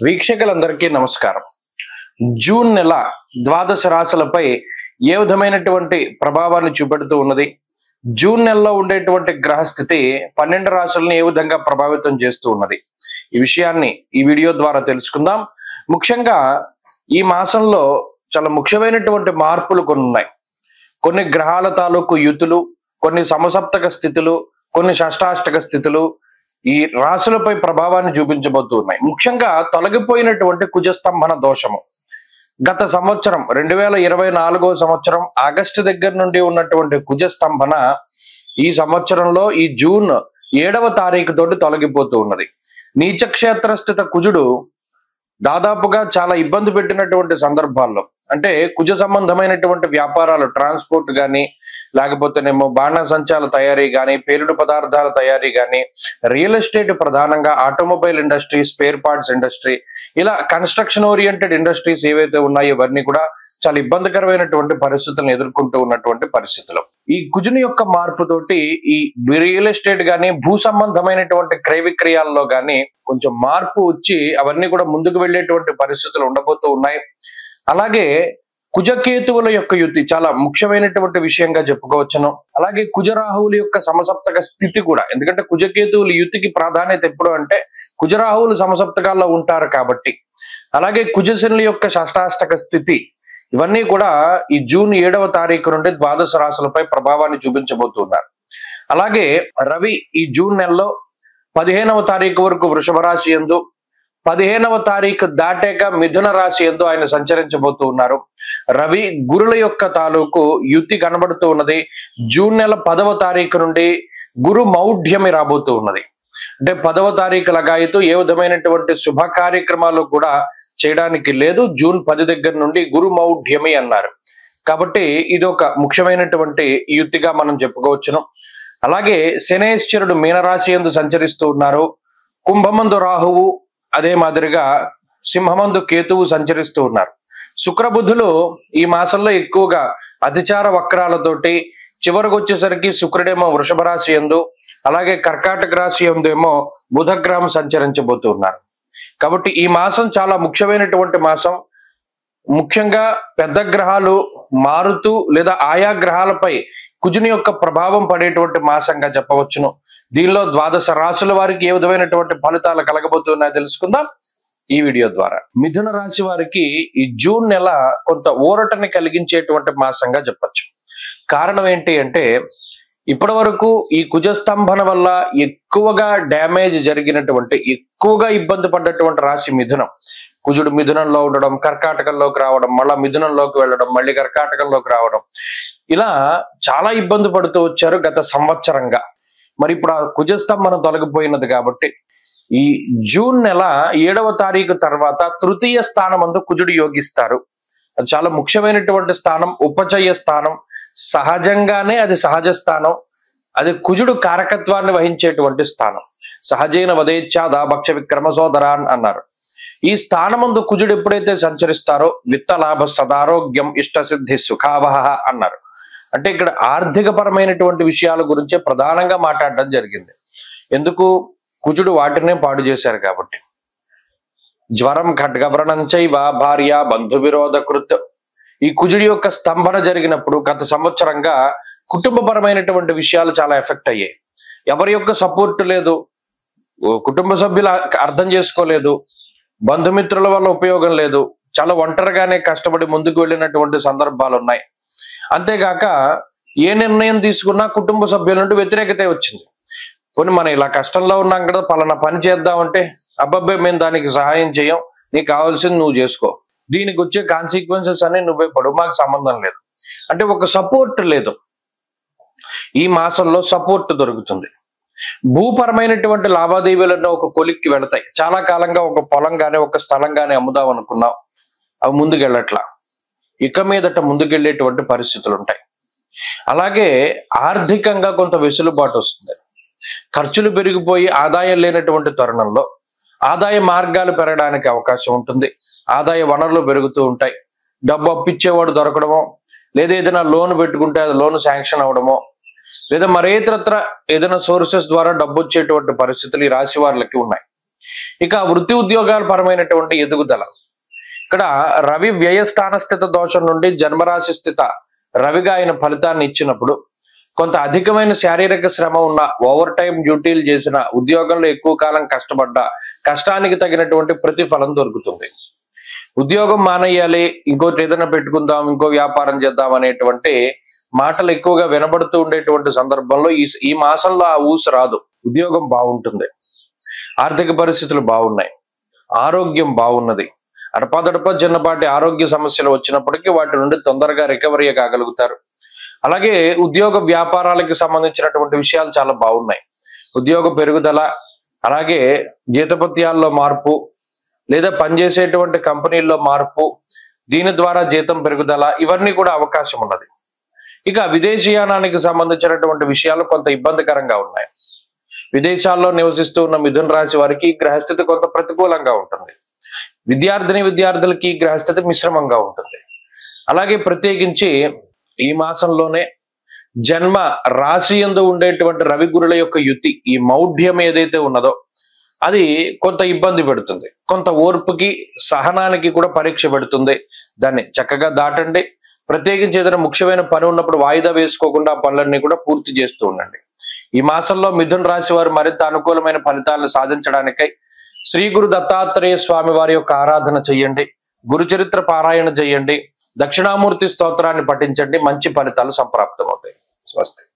వీక్షకులందరికీ నమస్కారం. జూన్ నెల ద్వాదశ రాశులపై ఏ విధమైనటువంటి ప్రభావాన్ని చూపెడుతూ ఉన్నది, జూన్ నెలలో ఉండేటువంటి గ్రహస్థితి 12 రాశులను ఏ విధంగా ప్రభావితం చేస్తూ ఉన్నది, ఈ విషయాన్ని ఈ వీడియో ద్వారా తెలుసుకుందాం. ముఖ్యంగా ఈ మాసంలో చాలా ముఖ్యమైనటువంటి మార్పులు కొన్ని ఉన్నాయి. కొన్ని గ్రహాల తాలూకు యుతులు, కొన్ని సమసప్తక స్థితులు, కొన్ని షష్టాష్టక స్థితులు ఈ రాశులపై ప్రభావాన్ని చూపించబోతూ ఉన్నాయి. ముఖ్యంగా తొలగిపోయినటువంటి కుజస్తంభన దోషము గత సంవత్సరం 2024 సంవత్సరం ఆగస్టు దగ్గర నుండి ఉన్నటువంటి కుజస్తంభన ఈ సంవత్సరంలో ఈ జూన్ 7వ తారీఖు తోటి తొలగిపోతూ ఉన్నది. నీచక్షేత్రస్థిత కుజుడు దాదాపుగా చాలా ఇబ్బంది పెట్టినటువంటి సందర్భాల్లో, అంటే కుజ సంబంధమైనటువంటి వ్యాపారాలు, ట్రాన్స్పోర్ట్ కానీ, లేకపోతేనేమో బాణసంచాల తయారీ కానీ, పేలుడు పదార్థాల తయారీ కానీ, రియల్ ఎస్టేట్ ప్రధానంగా automobile industry, spare parts industry, ఇలా కన్స్ట్రక్షన్ ఓరియంటెడ్ ఇండస్ట్రీస్ ఏవైతే ఉన్నాయో ఇవన్నీ కూడా చాలా ఇబ్బందికరమైనటువంటి పరిస్థితులను ఎదుర్కొంటూ ఉన్నటువంటి పరిస్థితులు. ఈ కుజుని యొక్క మార్పుతోటి ఈ రియల్ ఎస్టేట్ గానీ, భూ సంబంధమైనటువంటి క్రయ విక్రయాల్లో గానీ కొంచెం మార్పు వచ్చి అవన్నీ కూడా ముందుకు వెళ్ళేటువంటి పరిస్థితులు ఉండబోతూ ఉన్నాయి. అలాగే కుజకేతువుల యొక్క యుతి చాలా ముఖ్యమైనటువంటి విషయంగా చెప్పుకోవచ్చును. అలాగే కుజరాహువుల యొక్క సమసప్తక స్థితి కూడా, ఎందుకంటే కుజకేతువుల యుతికి ప్రాధాన్యత ఎప్పుడు అంటే కుజరాహువులు సమసప్తకాల్లో ఉంటారు కాబట్టి. అలాగే కుజశనుల యొక్క షష్టాష్టక స్థితి, ఇవన్నీ కూడా ఈ జూన్ 7వ తారీఖు నుండి ద్వాదశ రాశులపై ప్రభావాన్ని చూపించబోతున్నారు. అలాగే రవి ఈ జూన్ నెలలో 15వ తారీఖు వరకు వృషభ రాశి యందు, 15వ తారీఖు దాటాక మిథున రాశి యందు ఆయన సంచరించబోతూ ఉన్నారు. రవి గురుల యొక్క తాలూకు యుతి కనబడుతూ ఉన్నది. జూన్ నెల 10వ తారీఖు నుండి గురు మౌఢ్యమి రాబోతూ ఉన్నది. అంటే 10వ తారీఖు లగాయతూ ఏ విధమైనటువంటి శుభ కార్యక్రమాలు కూడా చేయడానికి లేదు. జూన్ 10 దగ్గర నుండి గురు మౌఢ్యమి అన్నారు కాబట్టి ఇది ఒక ముఖ్యమైనటువంటి యుతిగా మనం చెప్పుకోవచ్చును. అలాగే శనేశ్వరుడు మీనరాశి యందు సంచరిస్తూ ఉన్నారు. కుంభమందు రాహువు, అదే మాదిరిగా సింహమందు కేతువు సంచరిస్తూ ఉన్నారు. శుక్రబుధులు ఈ మాసంలో ఎక్కువగా అతిచార వక్రాలతోటి చివరికి వచ్చేసరికి శుక్రుడేమో వృషభ రాశి యందు, అలాగే కర్కాటక రాశి యందు ఏమో బుధగ్రహం సంచరించబోతూ ఉన్నారు. కాబట్టి ఈ మాసం చాలా ముఖ్యమైనటువంటి మాసం. ముఖ్యంగా పెద్ద గ్రహాలు మారుతూ లేదా ఆయా గ్రహాలపై కుజుని యొక్క ప్రభావం పడేటువంటి మాసంగా చెప్పవచ్చును. దీనిలో ద్వాదశ రాశుల వారికి ఏ విధమైనటువంటి ఫలితాలు కలగబోతున్నాయో తెలుసుకుందాం ఈ వీడియో ద్వారా. మిథున రాశి వారికి ఈ జూన్ నెల కొంత ఊరటని కలిగించేటువంటి మాసంగా చెప్పచ్చు. కారణం ఏంటి అంటే ఇప్పటి వరకు ఈ కుజస్తంభన వల్ల ఎక్కువగా డ్యామేజ్ జరిగినటువంటి, ఎక్కువగా ఇబ్బంది పడ్డటువంటి రాశి మిథునం. కుజుడు మిథునంలో ఉండడం, కర్కాటకంలోకి రావడం, మళ్ళా మిథునంలోకి వెళ్ళడం, మళ్ళీ కర్కాటకంలోకి రావడం, ఇలా చాలా ఇబ్బంది పడుతూ వచ్చారు గత సంవత్సరంగా. మరి ఇప్పుడు ఆ కుజస్తంభన తొలగిపోయినది కాబట్టి ఈ జూన్ నెల 7వ తారీఖు తర్వాత తృతీయ స్థానం కుజుడు యోగిస్తారు. అది చాలా ముఖ్యమైనటువంటి స్థానం, ఉపచయ స్థానం. సహజంగానే అది సహజ స్థానం. అది కుజుడు కారకత్వాన్ని వహించేటువంటి స్థానం. సహజైన వదేచ్ఛాదా భక్ష విక్రమ సోదరాన్ అన్నారు. ఈ స్థానమందు కుజుడు ఎప్పుడైతే సంచరిస్తారో విత్త లాభ సదారోగ్యం ఇష్టసిద్ధి సుఖావహ అన్నారు. అంటే ఇక్కడ ఆర్థిక పరమైనటువంటి విషయాల గురించే ప్రధానంగా మాట్లాడడం జరిగింది. ఎందుకు? కుజుడు వాటినే పాడు చేశారు కాబట్టి. జ్వరం ఖడ్గవ్రణంచైవ భార్య బంధు విరోధ కృత్, ఈ కుజుడి యొక్క స్తంభన జరిగినప్పుడు గత సంవత్సరంగా కుటుంబపరమైనటువంటి విషయాలు చాలా ఎఫెక్ట్ అయ్యాయి. ఎవరి యొక్క సపోర్ట్ లేదు, కుటుంబ సభ్యులు అర్థం చేసుకోలేదు, బంధుమిత్రుల వల్ల ఉపయోగం లేదు, చాలా ఒంటరిగానే కష్టపడి ముందుకు వెళ్ళినటువంటి సందర్భాలు ఉన్నాయి. అంతేగాక ఏ నిర్ణయం తీసుకున్నా కుటుంబ సభ్యుల నుండి వ్యతిరేకత వచ్చింది. పోనీ మనం ఇలా కష్టంలో ఉన్నాం కదా, పలానా పని చేద్దామంటే అబ్బాబ్బే మేము దానికి సహాయం చేయం, నీకు కావాల్సింది నువ్వు చేసుకో, దీనికి వచ్చే కాన్సిక్వెన్సెస్ అన్ని నువ్వే పడు, మాకు సంబంధం లేదు. అంటే ఒక సపోర్ట్ లేదు. ఈ మాసంలో సపోర్ట్ దొరుకుతుంది. భూపరమైనటువంటి లావాదేవీలన్నీ ఒక కొలిక్కి వెళతాయి. చాలా కాలంగా ఒక పొలం గానీ ఒక స్థలం గానీ అమ్ముదాం అనుకున్నాం, అవి ముందుకెళ్ళట్లా, ఇక మీదట ముందుకెళ్ళేటువంటి పరిస్థితులు ఉంటాయి. అలాగే ఆర్థికంగా కొంత వెసులుబాటు వస్తుంది. ఖర్చులు పెరిగిపోయి ఆదాయం లేనటువంటి తరుణంలో ఆదాయ మార్గాలు పెరగడానికి అవకాశం ఉంటుంది. ఆదాయ వనరులు పెరుగుతూ ఉంటాయి. డబ్బు అప్పిచ్చేవాడు దొరకడమో, లేదా ఏదైనా లోన్ పెట్టుకుంటే అది లోన్ శాంక్షన్ అవడమో, లేదా మరేతరత్ర ఏదైనా సోర్సెస్ ద్వారా డబ్బు వచ్చేటువంటి పరిస్థితులు ఈ రాశి వారికి ఉన్నాయి. ఇక వృత్తి ఉద్యోగాల పరమైనటువంటి ఎదుగుదల. ఇక్కడ రవి వ్యయస్థాన స్థిత దోషం నుండి జన్మరాశి స్థిత రవిగా ఆయన ఫలితాన్ని ఇచ్చినప్పుడు కొంత అధికమైన శారీరక శ్రమ ఉన్న, ఓవర్ టైం డ్యూటీలు చేసిన, ఉద్యోగంలో ఎక్కువ కాలం కష్టపడ్డ, కష్టానికి తగినటువంటి ప్రతిఫలం దొరుకుతుంది. ఉద్యోగం మానేయాలి, ఇంకోటి ఏదైనా పెట్టుకుందాం, ఇంకో వ్యాపారం చేద్దాం అనేటువంటి మాటలు ఎక్కువగా వినబడుతూ ఉండేటువంటి సందర్భంలో ఈ మాసంలో ఆ ఊసు రాదు. ఉద్యోగం బాగుంటుంది, ఆర్థిక పరిస్థితులు బాగున్నాయి, ఆరోగ్యం బాగున్నది. అడపాదడప చిన్నపాటి ఆరోగ్య సమస్యలు వచ్చినప్పటికీ వాటి నుండి తొందరగా రికవరీ కాగలుగుతారు. అలాగే ఉద్యోగ వ్యాపారాలకు సంబంధించినటువంటి విషయాలు చాలా బాగున్నాయి. ఉద్యోగ పెరుగుదల, అలాగే జీతభత్యాల్లో మార్పు, లేదా పనిచేసేటువంటి కంపెనీల్లో మార్పు, దీని ద్వారా జీతం పెరుగుదల, ఇవన్నీ కూడా అవకాశం ఉన్నది. ఇక విదేశీయానానికి సంబంధించినటువంటి విషయాలు కొంత ఇబ్బందికరంగా ఉన్నాయి. విదేశాల్లో నివసిస్తూ ఉన్న మిథున రాశి వారికి గ్రహస్థితి కొంత ప్రతికూలంగా ఉంటుంది. విద్యార్థులకి గ్రహస్థితి మిశ్రమంగా ఉంటుంది. అలాగే ప్రత్యేకించి ఈ మాసంలోనే జన్మ రాశి యందు ఉండేటువంటి రవి గురుల యొక్క యుతి, ఈ మౌఢ్యం ఏదైతే ఉన్నదో అది కొంత ఇబ్బంది పెడుతుంది. కొంత ఓర్పుకి సహనానికి కూడా పరీక్ష పెడుతుంది. దాన్ని చక్కగా దాటండి. ప్రత్యేకించి ఏదైనా ముఖ్యమైన పని ఉన్నప్పుడు వాయిదా వేసుకోకుండా ఆ పనులన్నీ కూడా పూర్తి చేస్తూ ఉండండి. ఈ మాసంలో మిథున రాశి వారు మరింత అనుకూలమైన ఫలితాలను సాధించడానికై శ్రీ గురు దత్తాత్రేయ స్వామి వారి యొక్క ఆరాధన చెయ్యండి, గురు చరిత్ర పారాయణ చేయండి, దక్షిణామూర్తి స్తోత్రాన్ని పఠించండి. మంచి ఫలితాలు సంప్రాప్తమవుతాయి. స్వస్తి.